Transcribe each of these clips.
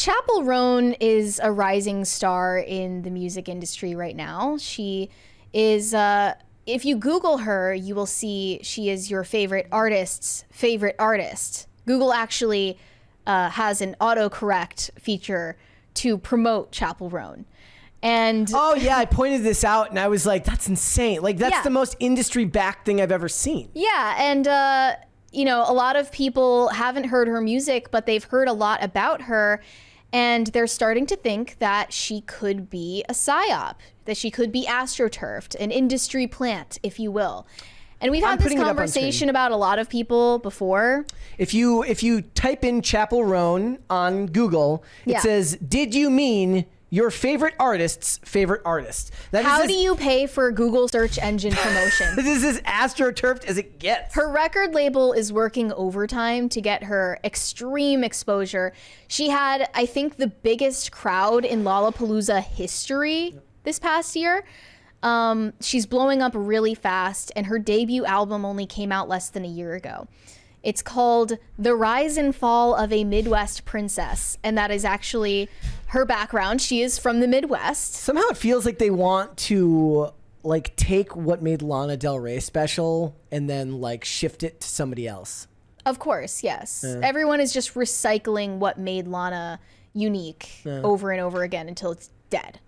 Chappell Roan is a rising star in the music industry right now. She is, if you Google her, you will see she is your favorite artist's favorite artist. Google actually has an autocorrect feature to promote Chappell Roan. And oh yeah, I pointed this out and I was like, that's insane. Like that's Yeah. the most industry backed thing I've ever seen. yeah, and you know, a lot of people haven't heard her music, but they've heard a lot about her, and they're starting to think that she could be a psyop, that she could be astroturfed, an industry plant, if you will. And we've had this putting it up on conversation screen. about a lot of people before. If you type in Chappell Roan on Google, it Yeah. says, "Did you mean your favorite artist's favorite artist?" That How is do you pay for Google search engine promotion? This is as astroturfed as it gets. Her record label is working overtime to get her extreme exposure. She had, I think, the biggest crowd in Lollapalooza history this past year. She's blowing up really fast, and her debut album only came out less than a year ago. It's called The Rise and Fall of a Midwest Princess, and that is actually her background. She is from the Midwest. Somehow it feels like they want to like take what made Lana Del Rey special and then like shift it to somebody else. Of course, yes. Everyone is just recycling what made Lana unique over and over again until it's dead.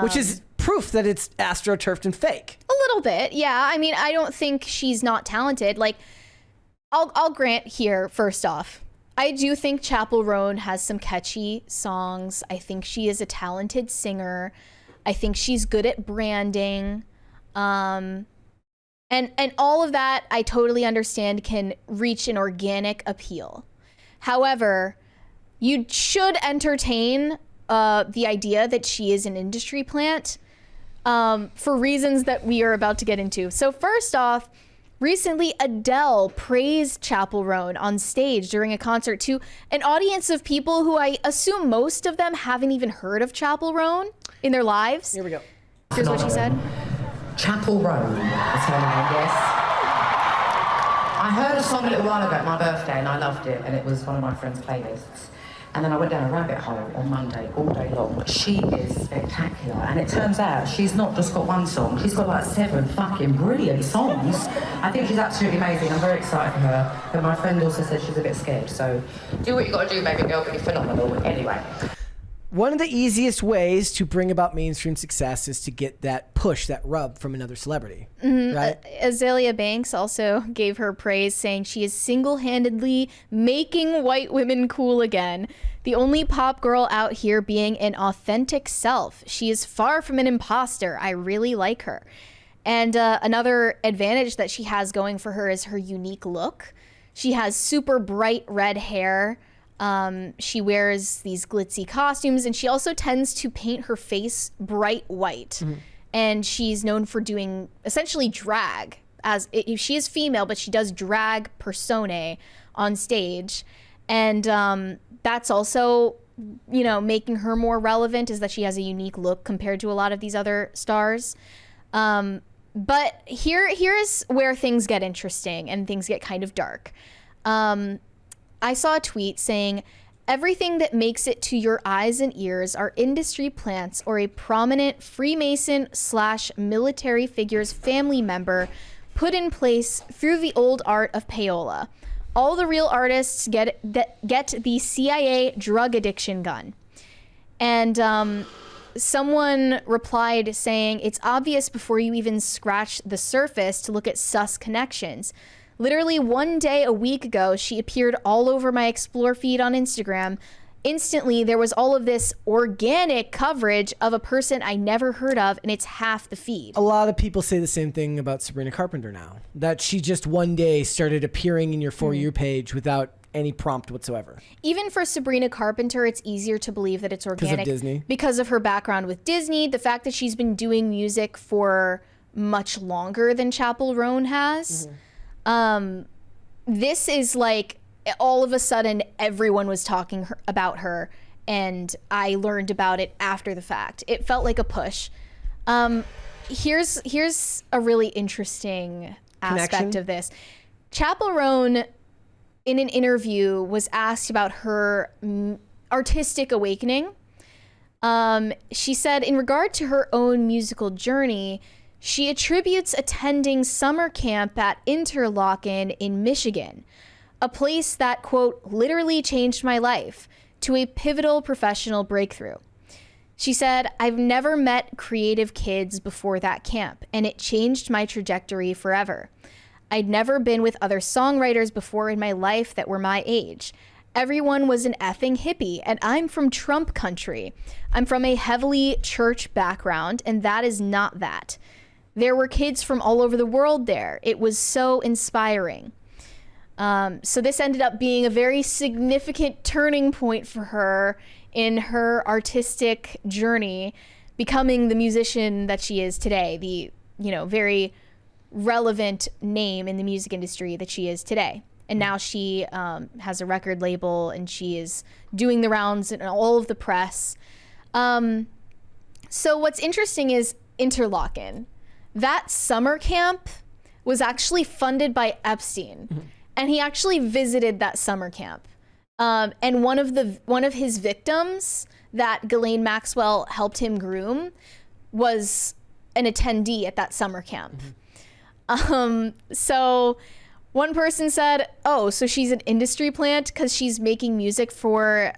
Which is proof that it's astroturfed and fake. A little bit, yeah. I mean, I don't think she's not talented. Like, I'll grant here, first off, I do think Chappell Roan has some catchy songs. I think she is a talented singer. I think she's good at branding. And all of that, I totally understand, can reach an organic appeal. However, you should entertain the idea that she is an industry plant for reasons that we are about to get into. So first off, recently Adele praised Chappell Roan on stage during a concert to an audience of people who I assume most of them haven't even heard of Chappell Roan in their lives. Here we go. Here's what she said. Chappell Roan is her name, yes. I heard a song a little while ago at my birthday and I loved it, and it was one of my friend's playlists. And then I went down a rabbit hole on Monday all day long. She is spectacular, and it turns out she's not just got one song, she's got like 7 fucking brilliant songs. I think she's absolutely amazing. I'm very excited for her, but my friend also said she's a bit scared, so do what you gotta do, baby girl, but you're phenomenal. Anyway. One of the easiest ways to bring about mainstream success is to get that push, that rub from another celebrity, right? Azalea Banks also gave her praise, saying she is single-handedly making white women cool again. The only pop girl out here being an authentic self. She is far from an imposter. I really like her. And another advantage that she has going for her is her unique look. She has super bright red hair. She wears these glitzy costumes, and she also tends to paint her face bright white. And she's known for doing essentially drag. She is female, but she does drag personae on stage. And that's also, you know, making her more relevant, is that she has a unique look compared to a lot of these other stars. But here's where things get interesting and things get kind of dark. I saw a tweet saying, everything that makes it to your eyes and ears are industry plants or a prominent Freemason/military figure's family member put in place through the old art of payola. All the real artists get the CIA drug addiction gun. And someone replied saying, it's obvious before you even scratch the surface to look at sus connections. Literally one day a week ago, she appeared all over my Explore feed on Instagram. Instantly, there was all of this organic coverage of a person I never heard of, and it's half the feed. A lot of people say the same thing about Sabrina Carpenter now, that she just one day started appearing in your For You page without any prompt whatsoever. Even for Sabrina Carpenter, it's easier to believe that it's organic. Because of Disney. Because of her background with Disney, the fact that she's been doing music for much longer than Chappell Roan has. This is like, all of a sudden everyone was talking about her, and I learned about it after the fact. It felt like a push. Here's a really interesting aspect of this. Chappell Roan, in an interview, was asked about her artistic awakening. She said in regard to her own musical journey, she attributes attending summer camp at Interlochen in Michigan, a place that, quote, literally changed my life, to a pivotal professional breakthrough. She said, I've never met creative kids before that camp, and it changed my trajectory forever. I'd never been with other songwriters before in my life that were my age. Everyone was an effing hippie, and I'm from Trump country. I'm from a heavily church background, and that is not that. There were kids from all over the world there. It was so inspiring. So this ended up being a very significant turning point for her in her artistic journey, becoming the musician that she is today, the, very relevant name in the music industry that she is today. And now she has a record label, and she is doing the rounds in all of the press. So what's interesting is Interlochen. That summer camp was actually funded by Epstein. Mm-hmm. And he actually visited that summer camp. And one of his victims that Ghislaine Maxwell helped him groom was an attendee at that summer camp. Mm-hmm. So one person said, oh, so she's an industry plant because she's making music for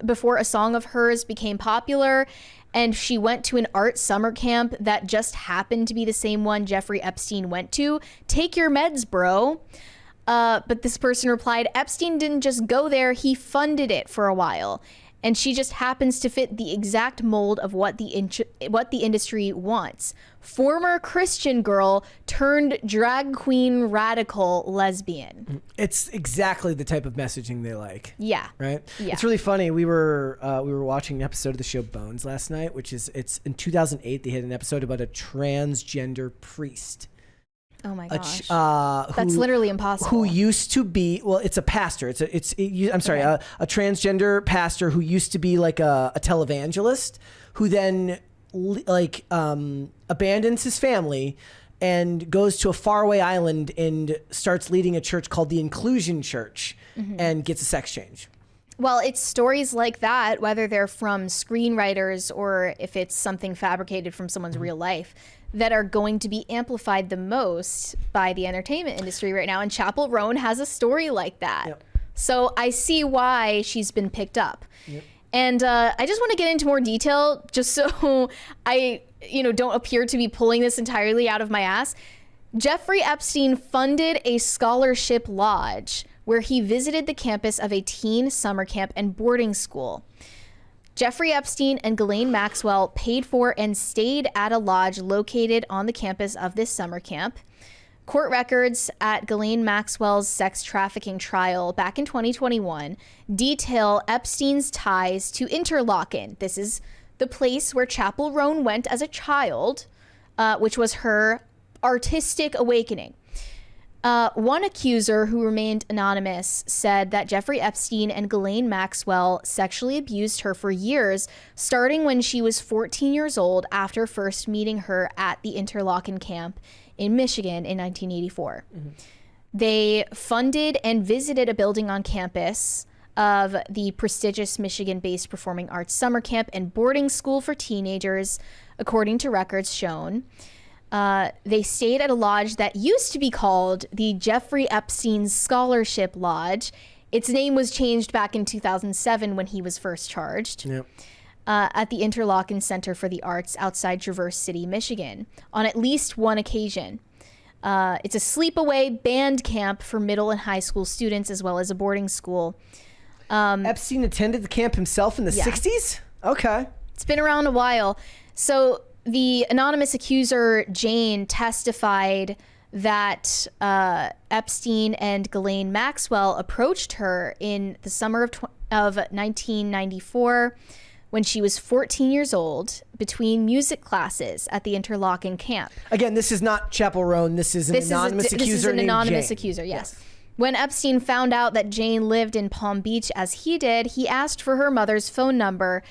before a song of hers became popular, and she went to an art summer camp that just happened to be the same one Jeffrey Epstein went to. Take your meds, bro. But this person replied, Epstein didn't just go there, he funded it for a while. And she just happens to fit the exact mold of what the industry wants. Former Christian girl turned drag queen radical lesbian. It's exactly the type of messaging they like. Yeah. Right? Yeah. It's really funny. We were watching an episode of the show Bones last night, it's in 2008. They had an episode about a transgender priest. Oh my gosh. That's literally impossible. Who used to be, well, it's a pastor. A transgender pastor who used to be like a televangelist, who then abandons his family and goes to a faraway island and starts leading a church called the Inclusion Church, mm-hmm. and gets a sex change. Well, it's stories like that, whether they're from screenwriters or if it's something fabricated from someone's real life, that are going to be amplified the most by the entertainment industry right now. And Chappell Roan has a story like that. Yep. So I see why she's been picked up. Yep. And I just want to get into more detail just so I don't appear to be pulling this entirely out of my ass. Jeffrey Epstein funded a scholarship lodge where he visited the campus of a teen summer camp and boarding school. Jeffrey Epstein and Ghislaine Maxwell paid for and stayed at a lodge located on the campus of this summer camp. Court records at Ghislaine Maxwell's sex trafficking trial back in 2021 detail Epstein's ties to Interlochen. This is the place where Chappell Roan went as a child, which was her artistic awakening. One accuser who remained anonymous said that Jeffrey Epstein and Ghislaine Maxwell sexually abused her for years, starting when she was 14 years old after first meeting her at the Interlochen camp in Michigan in 1984. Mm-hmm. They funded and visited a building on campus of the prestigious Michigan-based performing arts summer camp and boarding school for teenagers, according to records shown. They stayed at a lodge that used to be called the Jeffrey Epstein Scholarship Lodge. Its name was changed back in 2007 when he was first charged. Yep. At the Interlochen Center for the Arts outside Traverse City, Michigan, on at least one occasion. It's a sleepaway band camp for middle and high school students, as well as a boarding school. Epstein attended the camp himself in the 60s? Okay. It's been around a while. So the anonymous accuser, Jane, testified that Epstein and Ghislaine Maxwell approached her in the summer of 1994 when she was 14 years old between music classes at the Interlochen camp. Again, this is not Chappell Roan. This is an anonymous accuser. This is an anonymous accuser, yes. When Epstein found out that Jane lived in Palm Beach as he did, he asked for her mother's phone number,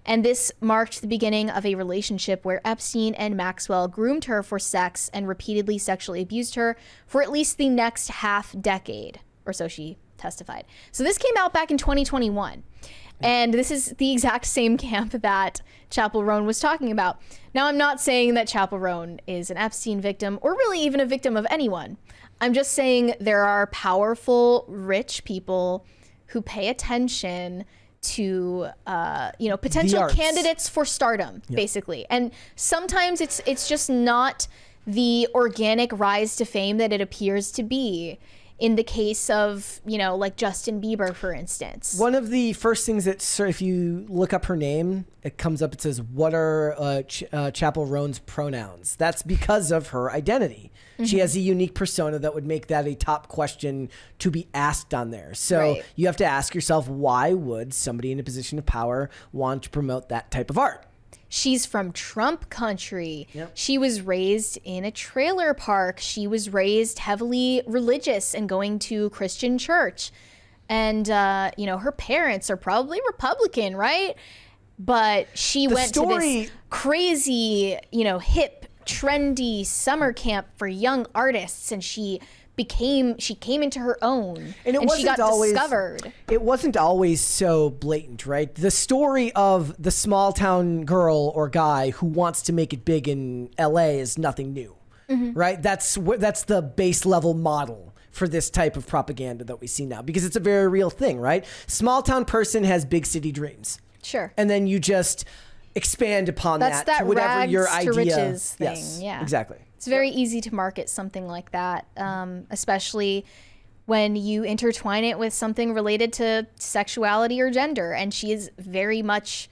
and this marked the beginning of a relationship where Epstein and Maxwell groomed her for sex and repeatedly sexually abused her for at least the next half decade, or so she testified. So this came out back in 2021. And this is the exact same camp that Chappell Roan was talking about. Now, I'm not saying that Chappell Roan is an Epstein victim or really even a victim of anyone. I'm just saying there are powerful, rich people who pay attention to, potential candidates for stardom, basically. And sometimes it's just not the organic rise to fame that it appears to be. In the case of, like Justin Bieber, for instance. One of the first things that, if you look up her name, it comes up, it says, what are Chappell Roan's pronouns? That's because of her identity. Mm-hmm. She has a unique persona that would make that a top question to be asked on there. So you have to ask yourself, why would somebody in a position of power want to promote that type of art? She's from Trump country. Yep. She was raised in a trailer park. She was raised heavily religious and going to Christian church. And, her parents are probably Republican, right? But she went to this crazy, hip, trendy summer camp for young artists. And she came into her own, and she got discovered. It wasn't always so blatant, right? The story of the small town girl or guy who wants to make it big in LA is nothing new, right? That's the base level model for this type of propaganda that we see now, because it's a very real thing, right? Small town person has big city dreams. Sure. And then you just expand upon that to whatever your idea. To riches thing. Yes, yeah, exactly. It's very easy to market something like that, especially when you intertwine it with something related to sexuality or gender. And she is very much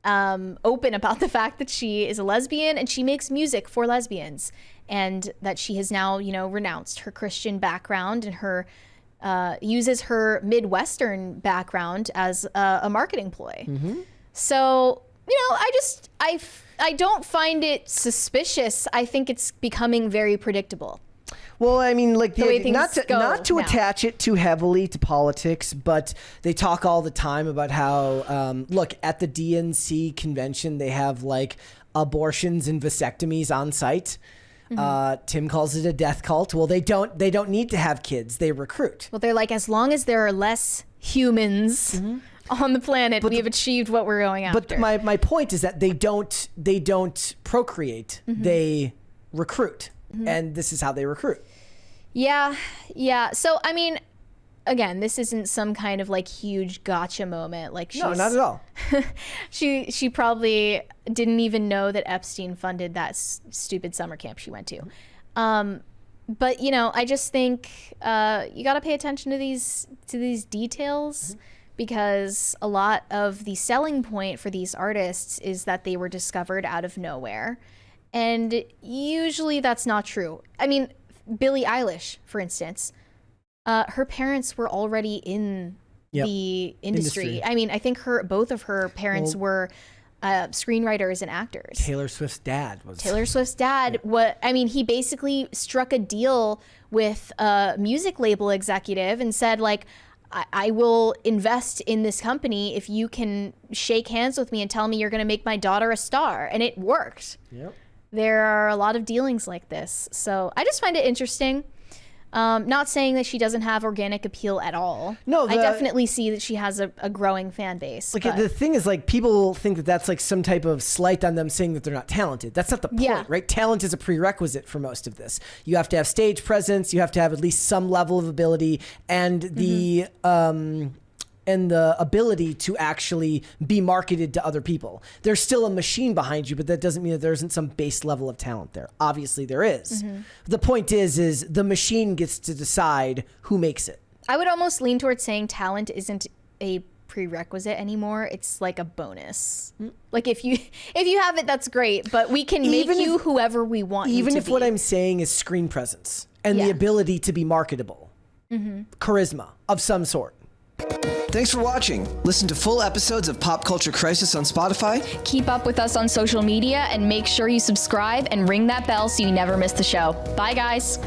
open about the fact that she is a lesbian and she makes music for lesbians, and that she has now, renounced her Christian background and her uses her Midwestern background as a marketing ploy. Mm-hmm. So, I don't find it suspicious. I think it's becoming very predictable. Well, I mean, like, not to now. attach it too heavily to politics, but they talk all the time about how, look, at the DNC convention, they have like abortions and vasectomies on site. Mm-hmm. Tim calls it a death cult. Well, they don't need to have kids. They recruit. Well, they're like, as long as there are less humans on the planet, we have achieved what we're going after. But my point is that they don't procreate. Mm-hmm. They recruit. Mm-hmm. And this is how they recruit. Yeah. So, I mean, again, this isn't some kind of like huge gotcha moment. Like, no, not at all. she probably didn't even know that Epstein funded that stupid summer camp she went to. But I just think you got to pay attention to these details, because a lot of the selling point for these artists is that they were discovered out of nowhere. And usually that's not true. I mean, Billie Eilish, for instance, her parents were already in the industry. I mean, I think both of her parents were screenwriters and actors. Taylor Swift's dad. He basically struck a deal with a music label executive and said, like, I will invest in this company if you can shake hands with me and tell me you're going to make my daughter a star. And it worked. Yep. There are a lot of dealings like this. So I just find it interesting. Not saying that she doesn't have organic appeal at all. No, I definitely see that she has a growing fan base. Like, the thing is, like, people think that that's like some type of slight on them saying that they're not talented. That's not the point, right? Talent is a prerequisite for most of this. You have to have stage presence. You have to have at least some level of ability, and the ability to actually be marketed to other people. There's still a machine behind you, but that doesn't mean that there isn't some base level of talent there. Obviously there is. Mm-hmm. The point is the machine gets to decide who makes it. I would almost lean towards saying talent isn't a prerequisite anymore. It's like a bonus. Like, if you have it, that's great, but we can make you whoever we want you to be. Even if what I'm saying is screen presence and the ability to be marketable. Mm-hmm. Charisma of some sort. Thanks for watching. Listen to full episodes of Pop Culture Crisis on Spotify. Keep up with us on social media and make sure you subscribe and ring that bell so you never miss the show. Bye, guys.